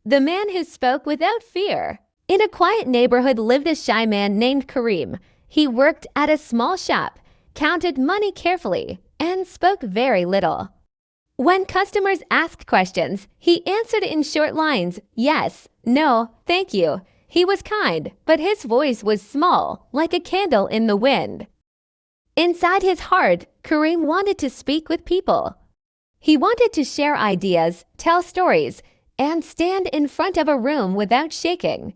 The man who spoke without fear. In a quiet neighborhood lived a shy man named Kareem. He worked at a small shop, counted money carefully, and spoke very little. When customers asked questions, he answered in short lines, yes, no, thank you. He was kind, but his voice was small, like a candle in the wind. Inside his heart, Kareem wanted to speak with people. He wanted to share ideas, tell stories, and stand in front of a room without shaking.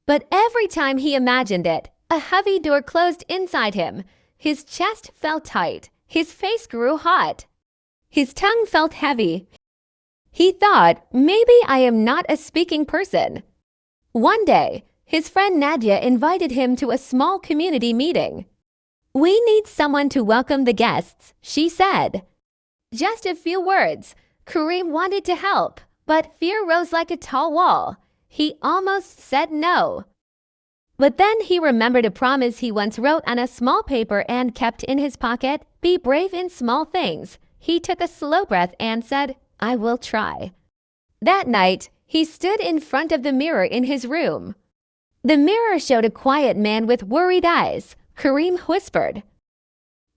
But every time he imagined it, a heavy door closed inside him. His chest felt tight. His face grew hot. His tongue felt heavy. He thought, maybe I am not a speaking person. One day, his friend Nadia invited him to a small community meeting. We need someone to welcome the guests, she said. Just a few words. Kareem wanted to help, but fear rose like a tall wall. He almost said no. But then he remembered a promise he once wrote on a small paper and kept in his pocket. Be brave in small things. He took a slow breath and said, I will try. That night, he stood in front of the mirror in his room. The mirror showed a quiet man with worried eyes. Kareem whispered,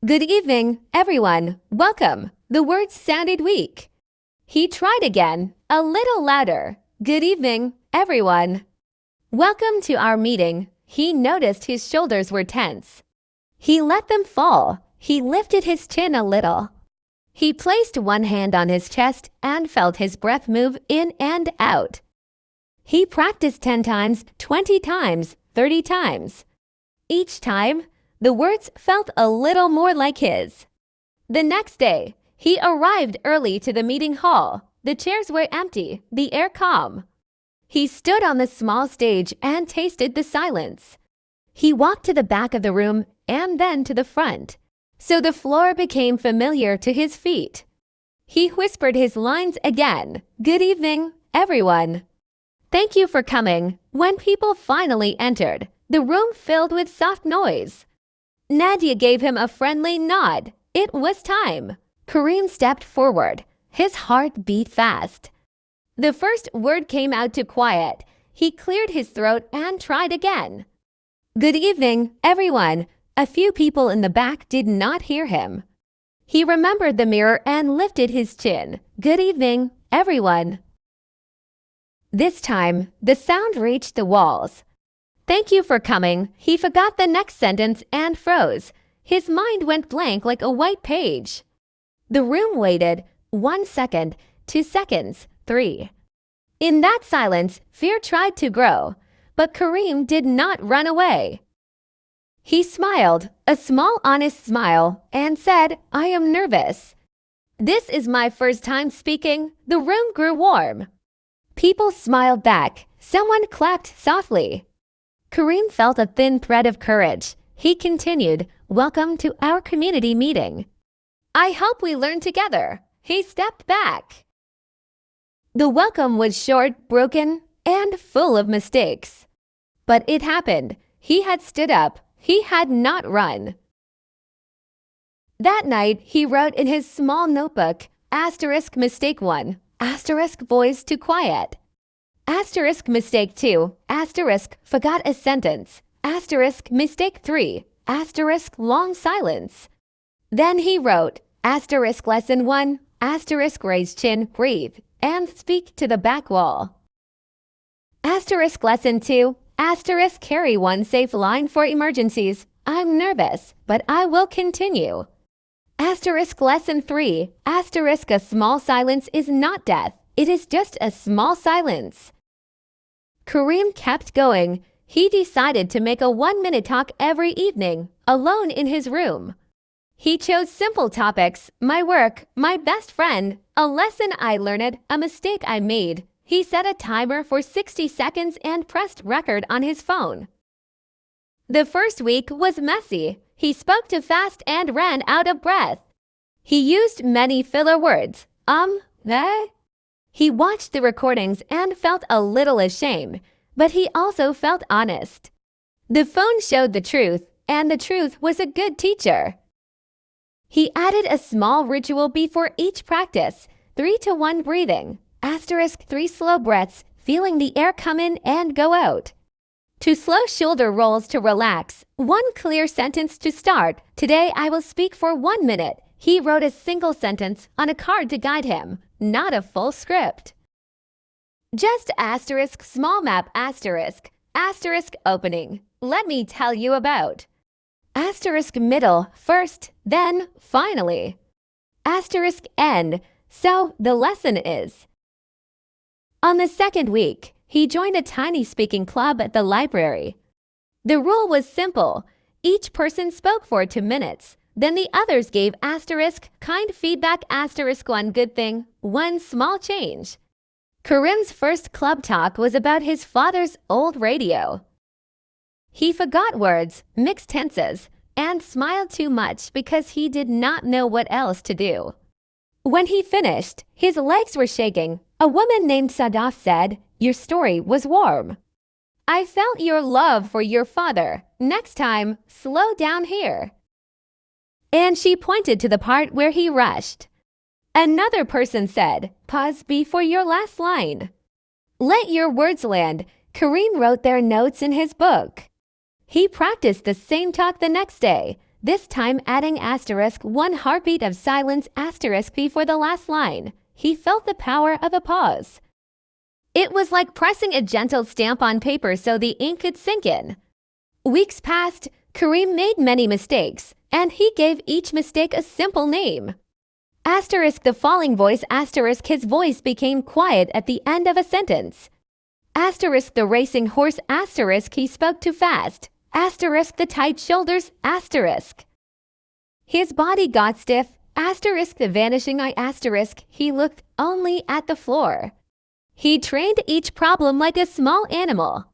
Good evening, everyone. Welcome. The words sounded weak. He tried again, a little louder. Good evening, everyone. Welcome to our meeting. He noticed his shoulders were tense. He let them fall. He lifted his chin a little. He placed one hand on his chest and felt his breath move in and out. He practiced 10 times, 20 times, 30 times. Each time, the words felt a little more like his. The next day, he arrived early to the meeting hall. The chairs were empty, the air calm. He stood on the small stage and tasted the silence. He walked to the back of the room and then to the front, so the floor became familiar to his feet. He whispered his lines again. Good evening, everyone. Thank you for coming. When people finally entered, the room filled with soft noise. Nadia gave him a friendly nod. It was time. Kareem stepped forward. His heart beat fast. The first word came out too quiet. He cleared his throat and tried again. Good evening, everyone. A few people in the back did not hear him. He remembered the mirror and lifted his chin. Good evening, everyone. This time, the sound reached the walls. Thank you for coming. He forgot the next sentence and froze. His mind went blank like a white page. The room waited. 1 second, 2 seconds, 3. In that silence, fear tried to grow, but Kareem did not run away. He smiled, a small honest smile, and said, I am nervous. This is my first time speaking. The room grew warm. People smiled back. Someone clapped softly. Kareem felt a thin thread of courage. He continued, Welcome to our community meeting. I hope we learn together. He stepped back. The welcome was short, broken, and full of mistakes. But it happened. He had stood up. He had not run. That night, he wrote in his small notebook, mistake 1, voice too quiet. Mistake 2, forgot a sentence. Mistake 3, long silence. Then he wrote, lesson 1, raise chin, breathe, and speak to the back wall. Lesson 2, carry one safe line for emergencies. I'm nervous, but I will continue. Lesson 3, a small silence is not death. It is just a small silence. Kareem kept going. He decided to make a 1-minute talk every evening, alone in his room. He chose simple topics, my work, my best friend, a lesson I learned, a mistake I made. He set a timer for 60 seconds and pressed record on his phone. The first week was messy. He spoke too fast and ran out of breath. He used many filler words. He watched the recordings and felt a little ashamed, but he also felt honest. The phone showed the truth, and the truth was a good teacher. He added a small ritual before each practice, 3-to-1 breathing, 3 slow breaths, feeling the air come in and go out. To slow shoulder rolls to relax. One clear sentence to start. Today I will speak for 1 minute. He wrote a single sentence on a card to guide him, not a full script. Just asterisk small map asterisk opening. Let me tell you about. Asterisk middle first, then finally. Asterisk end. So the lesson is. On the second week, he joined a tiny speaking club at the library. The rule was simple. Each person spoke for 2 minutes. Then the others gave asterisk kind feedback asterisk one good thing, one small change. Karim's first club talk was about his father's old radio. He forgot words, mixed tenses, and smiled too much because he did not know what else to do. When he finished, his legs were shaking. A woman named Sadaf said, "Your story was warm. I felt your love for your father. Next time, slow down here." And she pointed to the part where he rushed. Another person said, "Pause before your last line. Let your words land." Karim wrote their notes in his book. He practiced the same talk the next day, this time adding asterisk one heartbeat of silence asterisk before the last line. He felt the power of a pause. It was like pressing a gentle stamp on paper so the ink could sink in. Weeks passed. Karim made many mistakes, and he gave each mistake a simple name. Asterisk the falling voice asterisk his voice became quiet at the end of a sentence. Asterisk the racing horse asterisk he spoke too fast. Asterisk the tight shoulders asterisk. His body got stiff. Asterisk the vanishing eye asterisk he looked only at the floor. He trained each problem like a small animal.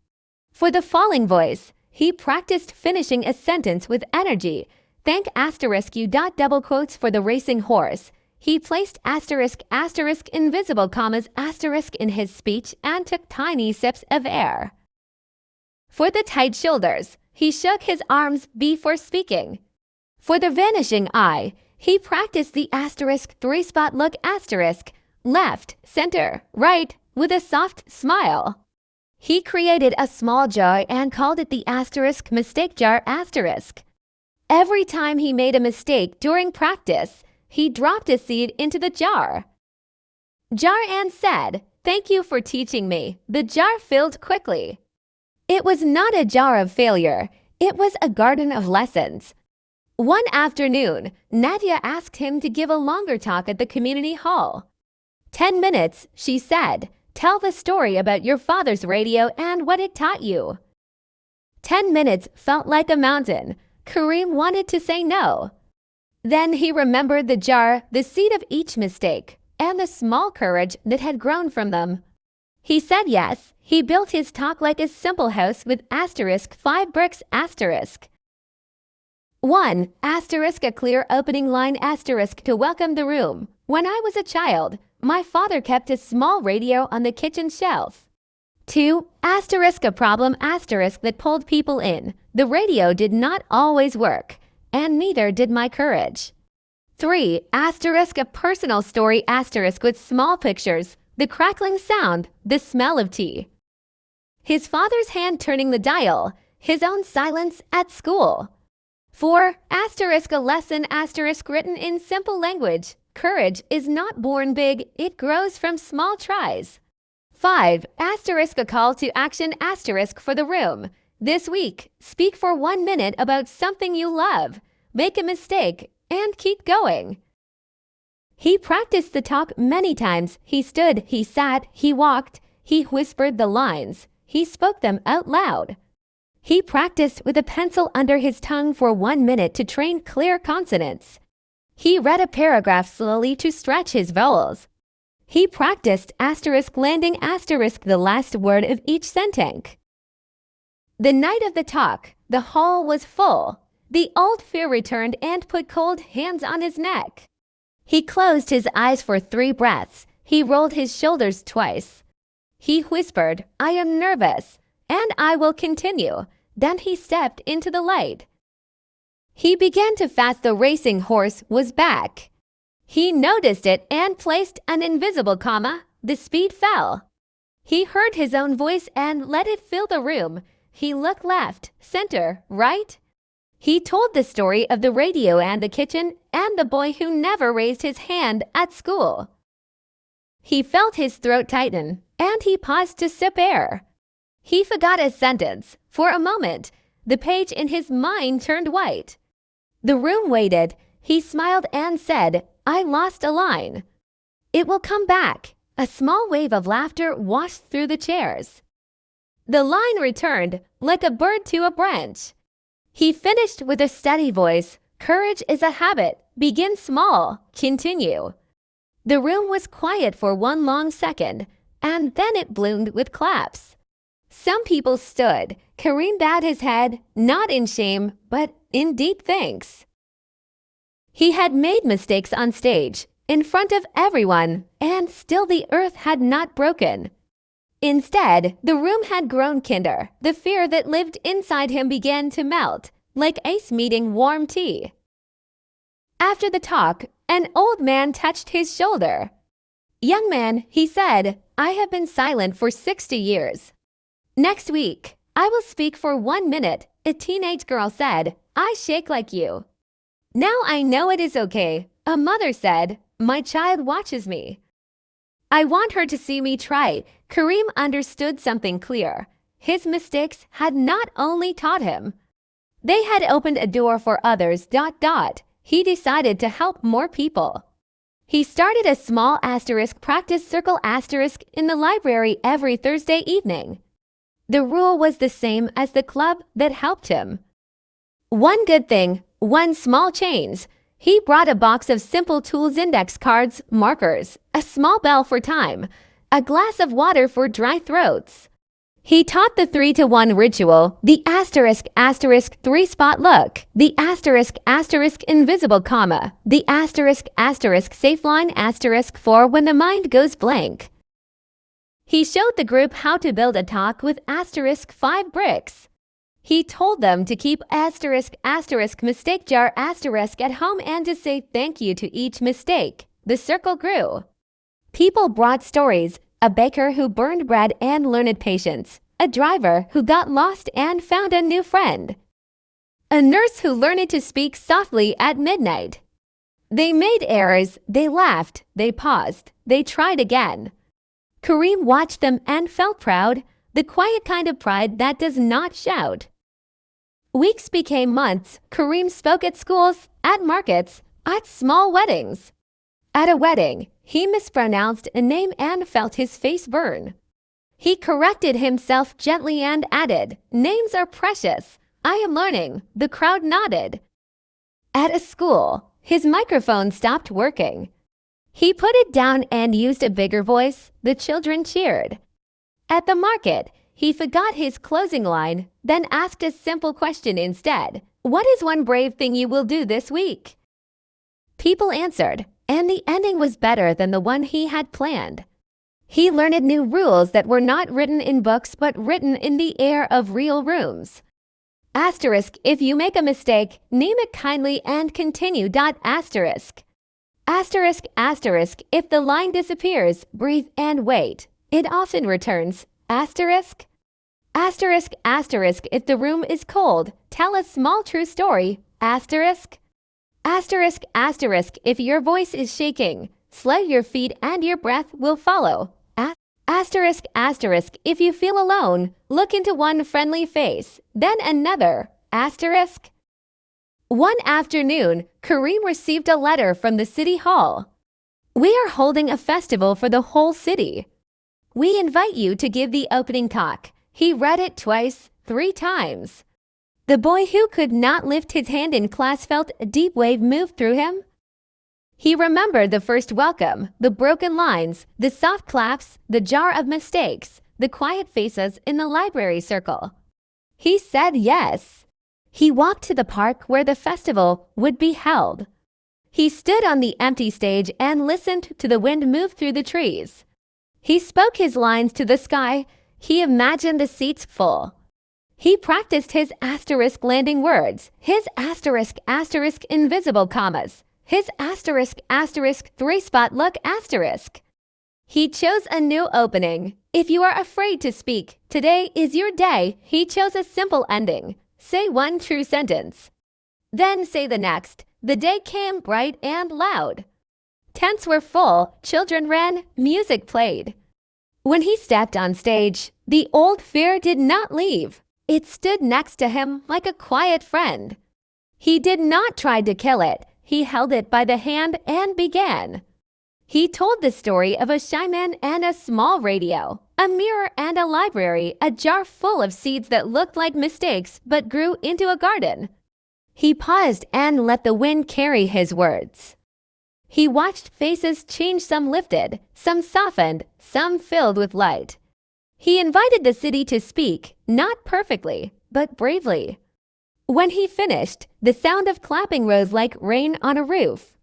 For the falling voice, he practiced finishing a sentence with energy. Thank asterisk you double quotes for the racing horse. He placed asterisk invisible commas asterisk in his speech and took tiny sips of air. For the tight shoulders, he shook his arms before speaking. For the vanishing eye, he practiced the asterisk 3-spot look asterisk, left, center, right, with a soft smile. He created a small jar and called it the asterisk mistake jar asterisk. Every time he made a mistake during practice, he dropped a seed into the jar. Jar and said, "Thank you for teaching me." The jar filled quickly. It was not a jar of failure. It was a garden of lessons. One afternoon, Nadia asked him to give a longer talk at the community hall. 10 minutes, she said. Tell the story about your father's radio and what it taught you. 10 minutes felt like a mountain. Karim wanted to say no. Then he remembered the jar, the seed of each mistake, and the small courage that had grown from them. He said yes. He built his talk like a simple house with asterisk 5 bricks asterisk. 1. Asterisk a clear opening line asterisk to welcome the room. When I was a child, my father kept a small radio on the kitchen shelf. 2. Asterisk a problem asterisk that pulled people in. The radio did not always work, and neither did my courage. 3. Asterisk a personal story asterisk with small pictures, the crackling sound, the smell of tea. His father's hand turning the dial, his own silence at school. 4. Asterisk a lesson asterisk written in simple language. Courage is not born big, it grows from small tries. 5. Asterisk a call to action asterisk for the room. This week, speak for 1 minute about something you love. Make a mistake and keep going. He practiced the talk many times. He stood, he sat, he walked, he whispered the lines. He spoke them out loud. He practiced with a pencil under his tongue for 1 minute to train clear consonants. He read a paragraph slowly to stretch his vowels. He practiced asterisk landing asterisk the last word of each sentence. The night of the talk, the hall was full. The old fear returned and put cold hands on his neck. He closed his eyes for 3 breaths. He rolled his shoulders twice. He whispered, "I am nervous, and I will continue." Then he stepped into the light. He began to fast. The racing horse was back. He noticed it and placed an invisible comma. The speed fell. He heard his own voice and let it fill the room. He looked left, center, right. He told the story of the radio and the kitchen and the boy who never raised his hand at school. He felt his throat tighten, and he paused to sip air. He forgot a sentence. For a moment, the page in his mind turned white. The room waited. He smiled and said, "I lost a line." "It will come back." A small wave of laughter washed through the chairs. The line returned, like a bird to a branch. He finished with a steady voice. "Courage is a habit. Begin small. Continue." The room was quiet for one long second, and then it bloomed with claps. Some people stood. Kareem bowed his head, not in shame, but in deep thanks. He had made mistakes on stage, in front of everyone, and still the earth had not broken. Instead, the room had grown kinder. The fear that lived inside him began to melt, like ice meeting warm tea. After the talk, an old man touched his shoulder. "Young man," he said, "I have been silent for 60 years. Next week, I will speak for 1 minute." A teenage girl said, "I shake like you." "Now I know it is okay," a mother said. "My child watches me. I want her to see me try." Kareem understood something clear. His mistakes had not only taught him, they had opened a door for others. He decided to help more people. He started a small practice circle in the library every Thursday evening. The rule was the same as the club that helped him. One good thing, one small change. He brought a box of simple tools, index cards, markers, a small bell for time, a glass of water for dry throats. He taught the 3-to-1 ritual, the **** 3-spot look, the *** invisible comma, the *** safe line *4 when the mind goes blank. He showed the group how to build a talk with *5 bricks. He told them to keep ** mistake jar * at home and to say thank you to each mistake. The circle grew. People brought stories. A baker who burned bread and learned patience. A driver who got lost and found a new friend. A nurse who learned to speak softly at midnight. They made errors. They laughed. They paused. They tried again. Kareem watched them and felt proud, the quiet kind of pride that does not shout. Weeks became months. Kareem spoke at schools, at markets, at small weddings. At a wedding, he mispronounced a name and felt his face burn. He corrected himself gently and added, "Names are precious. I am learning." The crowd nodded. At a school, his microphone stopped working. He put it down and used a bigger voice. The children cheered. At the market, he forgot his closing line, then asked a simple question instead. "What is one brave thing you will do this week?" People answered, and the ending was better than the one he had planned. He learned new rules that were not written in books but written in the air of real rooms. Asterisk, if you make a mistake, name it kindly and continue. Asterisk. Asterisk, asterisk, if the line disappears, breathe and wait. It often returns. Asterisk. Asterisk, asterisk, if the room is cold, tell a small true story. Asterisk. Asterisk, asterisk, if your voice is shaking, slow your feet and your breath will follow. Asterisk, asterisk, if you feel alone, look into one friendly face, then another. Asterisk. One afternoon, Kareem received a letter from the city hall. "We are holding a festival for the whole city. We invite you to give the opening talk." He read it twice, 3 times. The boy who could not lift his hand in class felt a deep wave move through him. He remembered the first welcome, the broken lines, the soft claps, the jar of mistakes, the quiet faces in the library circle. He said yes. He walked to the park where the festival would be held. He stood on the empty stage and listened to the wind move through the trees. He spoke his lines to the sky. He imagined the seats full. He practiced his asterisk landing words, his asterisk invisible commas, his asterisk 3-spot look asterisk. He chose a new opening. If you are afraid to speak, today is your day. He chose a simple ending. Say one true sentence. Then say the next. The day came bright and loud. Tents were full, children ran, music played. When he stepped on stage, the old fear did not leave. It stood next to him like a quiet friend. He did not try to kill it. He held it by the hand and began. He told the story of a shy man and a small radio, a mirror and a library, a jar full of seeds that looked like mistakes but grew into a garden. He paused and let the wind carry his words. He watched faces change, some lifted, some softened, some filled with light. He invited the city to speak, not perfectly, but bravely. When he finished, the sound of clapping rose like rain on a roof.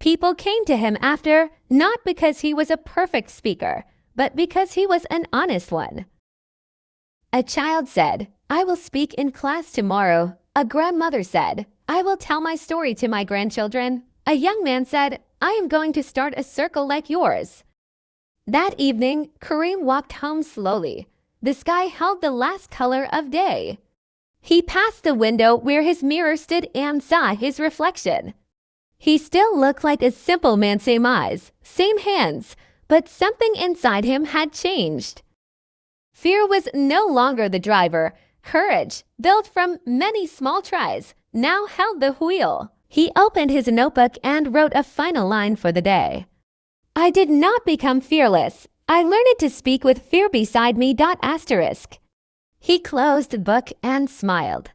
People came to him after, not because he was a perfect speaker, but because he was an honest one. A child said, "I will speak in class tomorrow." A grandmother said, "I will tell my story to my grandchildren." A young man said, "I am going to start a circle like yours." That evening, Kareem walked home slowly. The sky held the last color of day. He passed the window where his mirror stood and saw his reflection. He still looked like a simple man, same eyes, same hands, but something inside him had changed. Fear was no longer the driver. Courage, built from many small tries, now held the wheel. He opened his notebook and wrote a final line for the day. "I did not become fearless. I learned to speak with fear beside me. He closed the book and smiled.